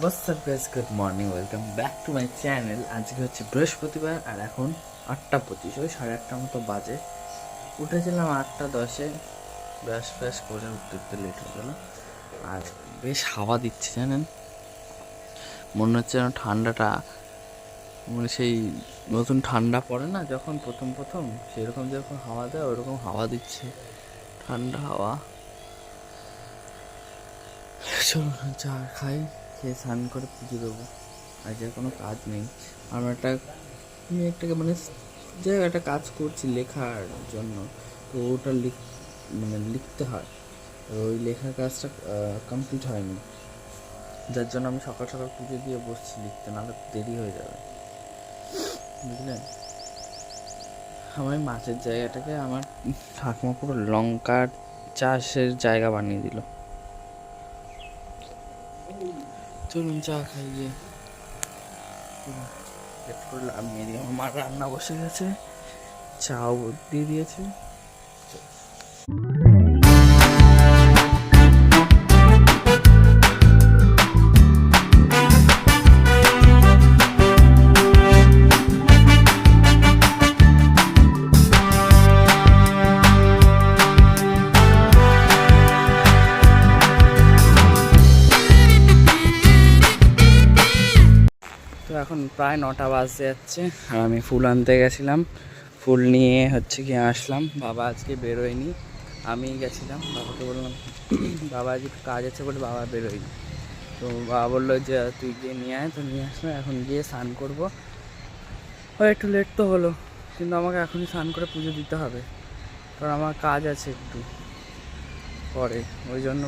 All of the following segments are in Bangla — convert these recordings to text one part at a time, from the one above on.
What's up guys, good morning, welcome back to my channel. আজকে হচ্ছে বৃহস্পতিবার আর এখন 8:25, ওই 8:30 মতো বাজে। উঠেছিলাম 8:10-এ, ব্রাশ ফ্রাশ করে উঠতে লেট হয়ে গেল। আর বেশ হাওয়া দিচ্ছে জানেন, মনে হচ্ছে যেন ঠান্ডাটা মানে সেই নতুন ঠান্ডা পড়ে না যখন প্রথম প্রথম, সেরকম যখন হাওয়া দেয় ওরকম হাওয়া দিচ্ছে, ঠান্ডা হাওয়া। চলো চা খাই, খেয়ে স্নান করে পুজো দেবো। আজকে কোনো কাজ নেই। আমি একটা মানে একটা কাজ করছি লেখার জন্য, তো ওটা লিখতে হয়, তো ওই লেখার কাজটা কমপ্লিট হয়নি, যার জন্য আমি সকাল সকাল পুজো দিয়ে বসছি লিখতে, নাহলে দেরি হয়ে যাবে, বুঝলেন। আমার মাছের জায়গাটাকে আমার ঠাকুমা পুরো লঙ্কার চাষের জায়গা বানিয়ে দিল। চলুন চা খাই গিয়ে, লাভ নিয়ে দিয়ে আমার মা রান্না বসে গেছে, চাও দিয়ে দিয়েছে। তো এখন প্রায় 9টা বাজতে যাচ্ছে, আর আমি ফুল আনতে গেছিলাম, ফুল নিয়ে হচ্ছে গিয়ে আসলাম। বাবা আজকে বেরোয়নি, আমি গেছিলাম, বাবাকে বললাম বাবা আজকে কাজ আছে বলে বাবা বেরোয়নি। তো বাবা বললো যে তুই গিয়ে নিয়ে আয়, তো নিয়ে আসলাম। এখন গিয়ে স্নান করবো, একটু লেট তো হলো, কিন্তু আমাকে এখনই স্নান করে পুজো দিতে হবে, কারণ আমার কাজ আছে একটু পরে, ওই জন্য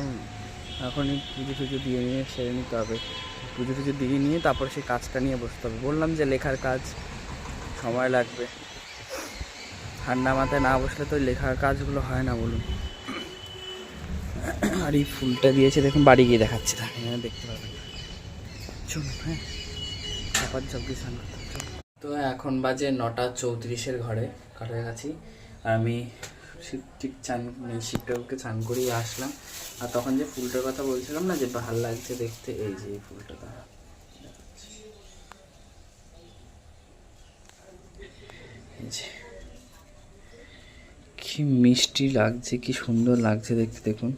এখনই পুজো টুজো দিয়ে নিয়ে সেরে নিতে হবে। পুজো টুজো দিয়ে নিয়ে তারপর সেই কাজটা নিয়ে বসতে হবে। বললাম যে লেখার কাজ সময় লাগবে, ঠান্ডা মাথায় না বসলে তো লেখার কাজগুলো হয় না, বলুন। আর এই ফুলটা দিয়েছে দেখুন, বাড়ি গিয়ে দেখাচ্ছি, থাকে দেখতে পাবেন। চলুন, হ্যাঁ, চাপার ঝপড়ি স্নান করতে হবে। তো এখন বাজে 9:34 ঘরে কাছাকাছি, আর আমি ঠিক শিবটাকে চান করেই আসলাম। আর তখন যে ফুলটার কথা বলছিলাম না, যে ভালো লাগছে দেখতে, এই যে এই ফুলটা, এই যে কি মিষ্টি লাগছে, কি সুন্দর লাগছে দেখতে, দেখুন।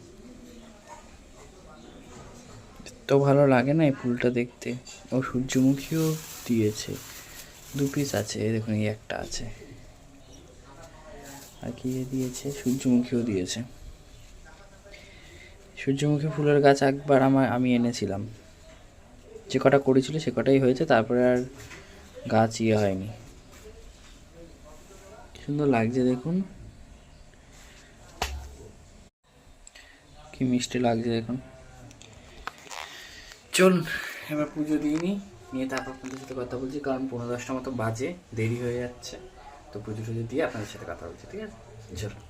তো ভালো লাগে না এই ফুলটা দেখতে। ও সূর্যমুখীও দিয়েছে, 2 পিস আছে, এই দেখুন, এই একটা আছে, আর কি দিয়েছে, সূর্যমুখীও দিয়েছে। সূর্যমুখী ফুলের গাছ একবার আমি এনেছিলাম, যে কটা করেছিল সে কটাই হয়েছে, তারপরে আর গাছ হয়নি। সুন্দর লাগছে দেখুন, কি মিষ্টি লাগছে দেখুন। চলুন এবার পুজো দিয়ে নিয়ে তারপর আপনাদের সাথে কথা বলছি, কারণ 9:10 মতো বাজে, দেরি হয়ে যাচ্ছে। তো পুজো টুজো দিয়ে আপনাদের সাথে কথা বলছি, ঠিক আছে? চলুন।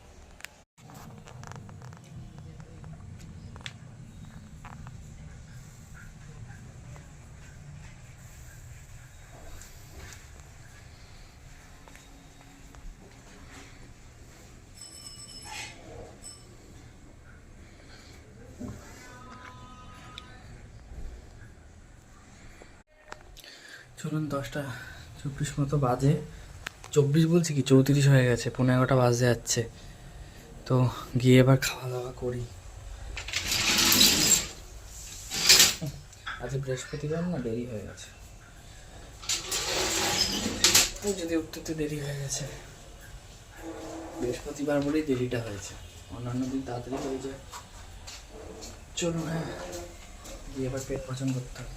চলুন 10:24 মতো বাজে, 24 বলছি কি 34 হয়ে গেছে, 11:30 বাজে যাচ্ছে। তো গিয়ে এবার খাওয়া দাওয়া করি। আজ বৃহস্পতিবার না, দেরি হয়ে গেছে, যদি উঠতে দেরি হয়ে গেছে, বৃহস্পতিবার বলেই দেরিটা হয়েছে, অন্যান্য দিন তাড়াতাড়ি হয়ে যায়। চলুন, হ্যাঁ, গিয়ে এবার পেট পছন্দ করতে হবে।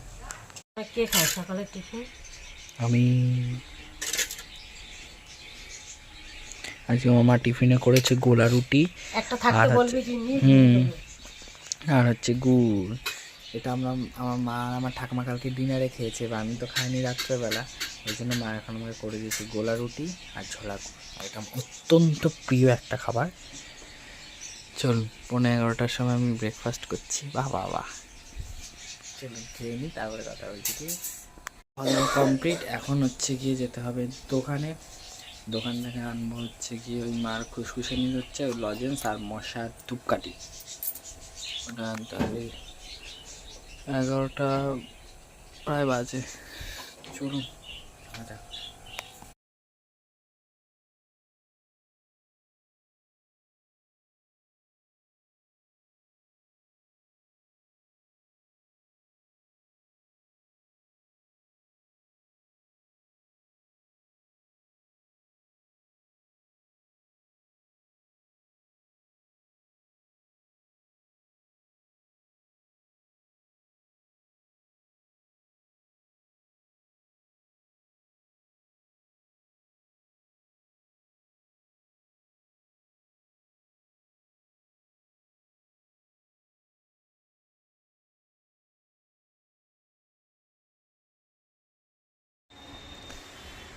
কে খায় সকালের টিফিন? আমি আজকে মামা টিফিনে করেছে গোলা রুটি, একটা থাকতে বলবি জিনিস। আর হচ্ছে গুড়। এটা আমার মা আর আমার ঠাকুমা কালকে ডিনারে খেয়েছে, বা আমি তো খাইনি রাত্রেবেলা, ওই জন্য মা এখন আমাকে করে দিয়েছে গোলা রুটি আর ছোলা গুড়। এটা অত্যন্ত প্রিয় একটা খাবার। চলুন, 11:30টার সময় আমি ব্রেকফাস্ট করছি, বাহ বাহ বাহ। চলুন খেয়ে নিই, তারপরে কথা বলছি, ঠিক আছে? খাওয়া কমপ্লিট, এখন হচ্ছে গিয়ে যেতে হবে দোকান থেকে আনবো হচ্ছে গিয়ে ওই মার খুসখুসানি হচ্ছে, ওই লজেন্স আর মশার ধূপকাঠি, ওটা আনতে হবে। 11টা প্রায় বাজে, চলুন আচ্ছা।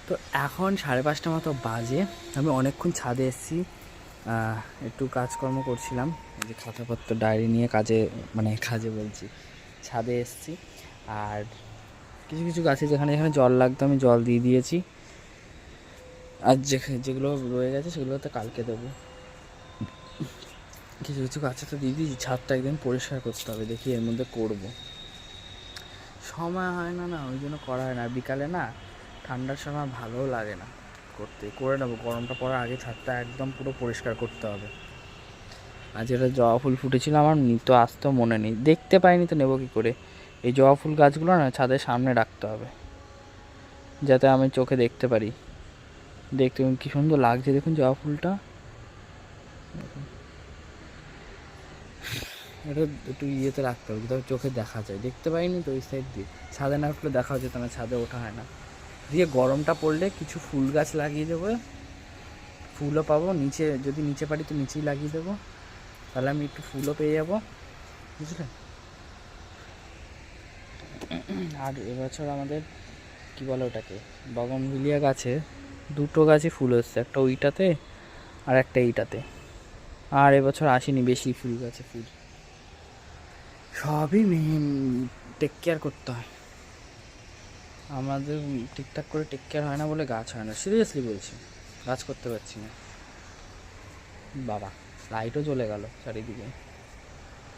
তো এখন 5:30 মতো বাজে, আমি অনেকক্ষণ ছাদে এসেছি, একটু কাজকর্ম করছিলাম, এই যে খাতাপত্র ডায়েরি নিয়ে কাজে বলছি, ছাদে এসেছি। আর কিছু কিছু গাছে যেখানে যেখানে জল লাগতো আমি জল দিয়ে দিয়েছি, আর যেগুলো রয়ে গেছে সেগুলো তো কালকে দেবো। কিছু কিছু গাছে তো দিয়ে দিয়েছি, ছাদটা একদিন পরিষ্কার করতে হবে, দেখি এর মধ্যে করবো। সময় হয় না, ওই জন্য করা হয় না। বিকালে না ঠান্ডার সময় ভালোও লাগে না করে নেবো, গরমটা পড়ার আগে ছাদটা একদম পুরো পরিষ্কার করতে হবে। আর যেটা জবা ফুল ফুটেছিল আমার তো আসতেও মনে নেই, দেখতে পাইনি তো নেবো কী করে। এই জবা ফুল গাছগুলো না ছাদের সামনে রাখতে হবে, যাতে আমি চোখে দেখতে পারি। দেখতে কী সুন্দর লাগছে দেখুন জবা ফুলটা, এটা একটু ইয়েতে রাখতে হবে, তবে চোখে দেখা যায়। দেখতে পাইনি তো ওই সাইড দিয়ে, ছাদে না উঠলে দেখাও যেত না, ছাদে ওঠা হয় না। দিয়ে গরমটা পড়লে কিছু ফুল গাছ লাগিয়ে দেবো, ফুলও পাবো। নিচে যদি নিচে পারি তো নিচেই লাগিয়ে দেবো, তাহলে আমি একটু ফুলও পেয়ে যাবো, বুঝলেন। আর এবছর আমাদের কী বলে ওটাকে, বগনভিলিয়া গাছে দুটো গাছে ফুল এসছে, একটা ওইটাতে আর একটা এইটাতে। আর এবছর আসেনি বেশি ফুল গাছে ফুল, সবই টেক কেয়ার করতে হয় আমাদের, ঠিকঠাক করে টেক কেয়ার হয় না বলে গাছ হয় না, সিরিয়াসলি বলছি, গাছ করতে পারছি না। বাবা লাইটও জ্বলে গেল চারিদিকে,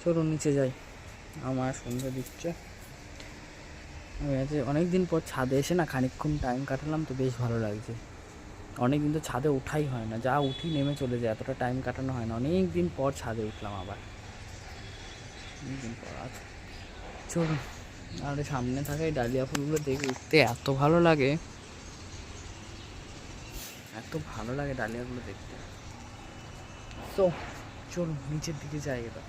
চলুন নিচে যাই, আমার সন্ধ্যা দিচ্ছে। আমি আজকে অনেক দিন পর ছাদে এসে না খানিকক্ষণ টাইম কাটালাম, তো বেশ ভালো লাগছে। অনেক দিন তো ছাদে ওঠাই হয় না, যা উঠি নেমে চলে যায়, এতটা টাইম কাটানো হয় না। অনেক দিন পর ছাদে উঠলাম আবার, অনেক দিন পর। আজ চলুন, আর সামনে থাকা এই ডালিয়া ফুলগুলো দেখে উঠতে এত ভালো লাগে, এত ভালো লাগে ডালিয়াগুলো দেখতে। তো চলুন নিচের দিকে যাই এবার।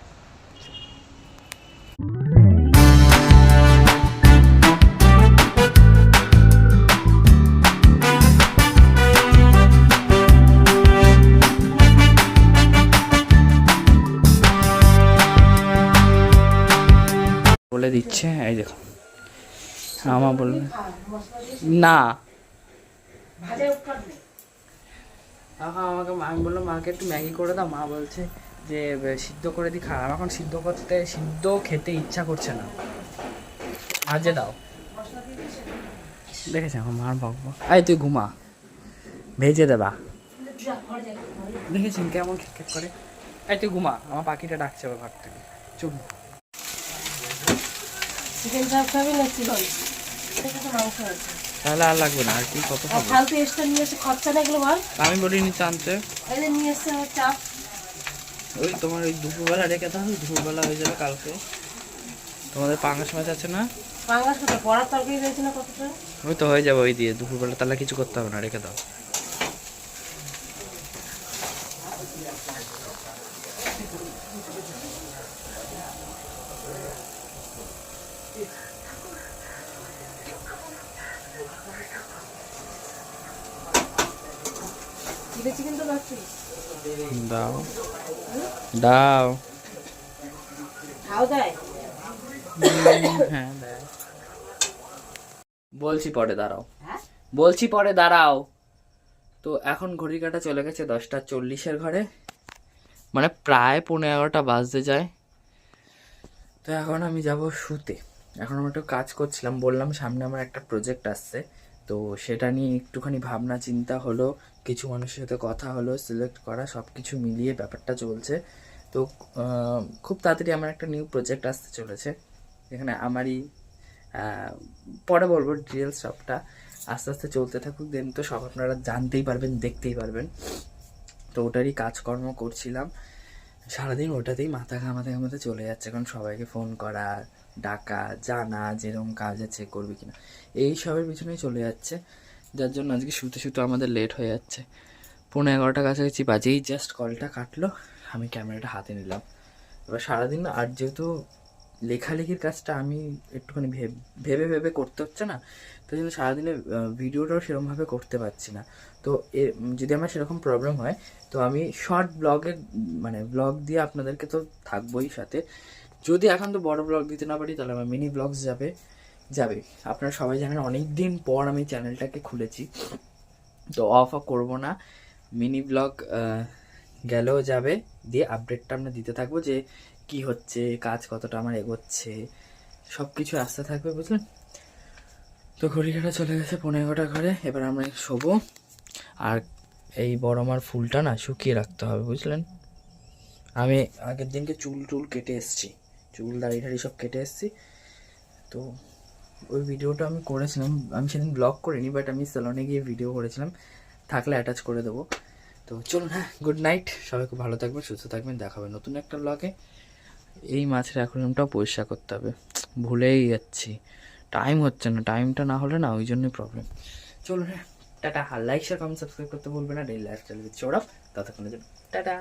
বলে দিচ্ছে, এই দেখো আমার বলবে না, আমাকে আমি বললাম মাকে একটু ম্যাগি করে দাও, মা বলছে যে সিদ্ধ করে দিই খা। আমার এখন সিদ্ধ খেতে ইচ্ছা করছে না, ভাজে দাও। দেখেছি আমার মার বকবো, আয় তুই ঘুমা, ভেজে দেবা। দেখেছেন কেমন খিটখিট করে, আয় তুই ঘুমা, আমার পাখিটা ডাকছে ওর ঘর থেকে। চুপ। চিকেন চাপ খাবি না চিকেন? এটা তো মাংস আছে। তাহলে আর লাগবে না, আর কি কত খাবো। ফালতু এক্সট্রা নিয়ে এসে খরচা না এগুলো বল। আমি বলিনি তো আনতে, এই যে নিয়ে এসে আমার চাপ। ওই তোমার ওই দুপুরবেলা রেখে দাও, দুপুরবেলা হয়ে যাবে কালকে। তোমাদের পাঙ্গাস মাছ আছে না? পাঙ্গাস কত বড়ার তরকারি রয়েছে না কতটা? ওই তো হয়ে যাবে ওই দিয়ে দুপুরবেলা, তাহলে কিছু করতে হবে না, রেখে দাও। চিকেন তো রাখছি। দাও দাও। খাও দেয়? হ্যাঁ দেয়। বলছি পরে দাঁড়াও, বলছি পরে দাঁড়াও। তো এখন ঘড়ি কাটা চলে গেছে 10:40 ঘরে, মানে প্রায় 11:15 বাজতে যায়। তো এখন আমি যাব শুতে। এখন আমি একটু কাজ করছিলাম, বললাম সামনে আমার একটা প্রজেক্ট আসছে, তো সেটা নিয়ে একটুখানি ভাবনা চিন্তা হলো, কিছু মানুষের সাথে কথা হলো, সিলেক্ট করা, সব কিছু মিলিয়ে ব্যাপারটা চলছে। তো খুব তাড়াতাড়ি আমার একটা নিউ প্রজেক্ট আসতে চলেছে, যেখানে আমারই পরে বলবো ডিটেলস সবটা, আস্তে আস্তে চলতে থাকুক, দেন তো সব আপনারা জানতেই পারবেন, দেখতেই পারবেন। তো ওটারই কাজকর্ম করছিলাম, সারাদিন ওটাতেই মাথা ঘামাতে ঘামাতে চলে যাচ্ছে, কারণ সবাইকে ফোন করা, ডাকা, জানা যেরকম কাজ আছে করবি কিনা, এই সবের পিছনেই চলে যাচ্ছে, যার জন্য আজকে শুতে শুতে আমাদের লেট হয়ে যাচ্ছে। 11:30 কাছাকাছি বাজেই জাস্ট কলটা কাটলো, আমি ক্যামেরাটা হাতে নিলাম। এবার সারাদিন না, আর যেহেতু লেখালেখির কাজটা আমি একটুখানি ভেবে ভেবে করতে হচ্ছে না, তাই জন্য সারাদিনে ভিডিওটাও সেরকমভাবে করতে পারছি না। তো যদি আমার সেরকম প্রবলেম হয়, তো আমি শর্ট ব্লগের মানে ব্লগ দিয়ে আপনাদেরকে তো থাকবোই সাথে। যদি এখন তো বড় ব্লগ দিতে না পারি, তাহলে আমার মিনি ব্লগস যাবে। আপনারা সবাই জানেন অনেক দিন পর আমি চ্যানেলটাকে খুলেছি, তো অফ করবো না, মিনি ব্লগ গেলেও যাবে, দিয়ে আপডেটটা আমরা দিতে থাকবো যে কি হচ্ছে, কাজ কতটা আমার এগোচ্ছে, সব কিছু আসতে থাকবে, বুঝলেন? তো ঘড়িকাটা চলে গেছে 11:15 ঘরে, এবার আমরা শোবো। আর এই বড় আমার ফুলটা না শুকিয়ে রাখতে হবে, বুঝলেন? আমি আগের দিনকে চুল কেটে এসেছি, চুল দাড়ি ঠাড়ি সব কেটে এসেছি। তো ওই ভিডিওটা আমি করেছিলাম, আমি সেদিন ব্লগ করিনি, বাট আমি স্যালনে গিয়ে ভিডিও করেছিলাম, থাকলে অ্যাটাচ করে দেবো। তো চলুন, হ্যাঁ, গুড নাইট, সবাই খুব ভালো থাকবেন, সুস্থ থাকবেন, দেখা হবে নতুন একটা ব্লগে। এই মাছের অ্যাকোয়ারিয়ামটাও পরিষ্কার করতে হবে, ভুলেই যাচ্ছি, টাইম হচ্ছে না, টাইমটা না হলে না ওই জন্যই প্রবলেম। চলুন, হ্যাঁ, tata. Like share comment subscribe করতে ভুলবেন না, ডেইলি লাইফস্টাইল উইথ সৌরভ। ততক্ষণের জন্য টাটা।